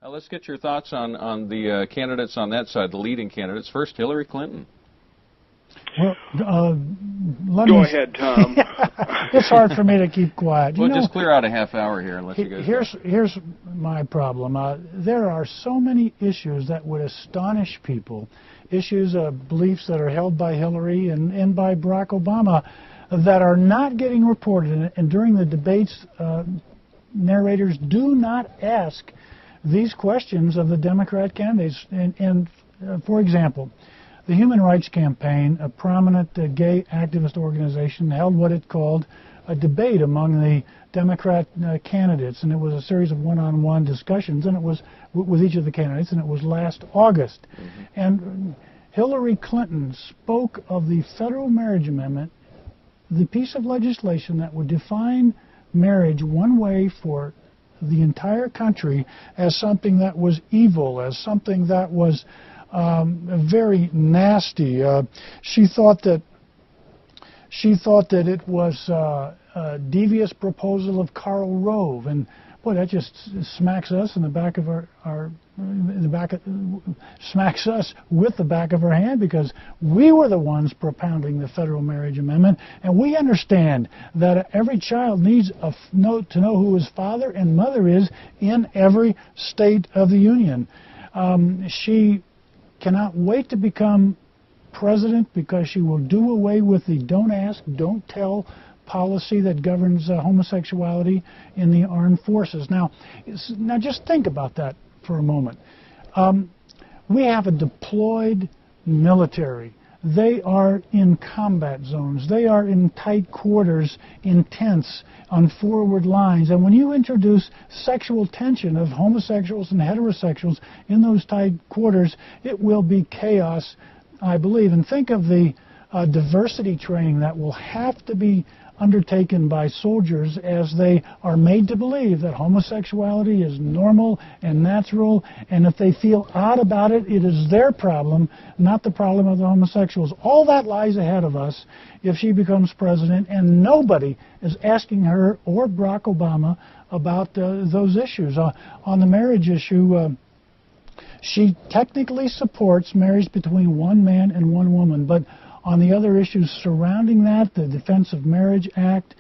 Let's get your thoughts on the candidates on that side, the leading candidates. First, Hillary Clinton. Well, Go ahead, Tom. It's hard for me to keep quiet. We'll just clear out a half hour here and let you guys go. Here's my problem. There are so many issues that would astonish people, issues of beliefs that are held by Hillary and by Barack Obama that are not getting reported. And during the debates, narrators do not ask these questions of the Democrat candidates. For example, the Human Rights Campaign, a prominent gay activist organization, held what it called a debate among the Democrat candidates, and it was a series of one-on-one discussions, and it was with each of the candidates, and it was last August. And Hillary Clinton spoke of the federal marriage amendment, the piece of legislation that would define marriage one way for the entire country, as something that was evil, as something that was very nasty. She thought that it was a devious proposal of Karl Rove, and boy, that just smacks us in the back of smacks us with the back of our hand, because we were the ones propounding the federal marriage amendment, and we understand that every child needs to know who his father and mother is in every state of the union. She cannot wait to become president because she will do away with the don't ask, don't tell policy that governs homosexuality in the armed forces. Now just think about that for a moment. We have a deployed military. They are in combat zones. They are in tight quarters, in tents, on forward lines. And when you introduce sexual tension of homosexuals and heterosexuals in those tight quarters, it will be chaos, I believe. And think of the diversity training that will have to be undertaken by soldiers as they are made to believe that homosexuality is normal and natural, and if they feel odd about it, it is their problem, not the problem of the homosexuals. All that lies ahead of us if she becomes president, and nobody is asking her or Barack Obama about those issues. On the marriage issue, she technically supports marriage between one man and one woman, but on the other issues surrounding that, the Defense of Marriage Act,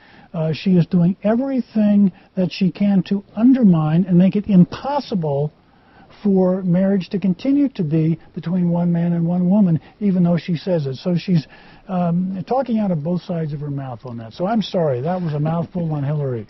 she is doing everything that she can to undermine and make it impossible for marriage to continue to be between one man and one woman, even though she says it. So she's talking out of both sides of her mouth on that. So I'm sorry, that was a mouthful on Hillary.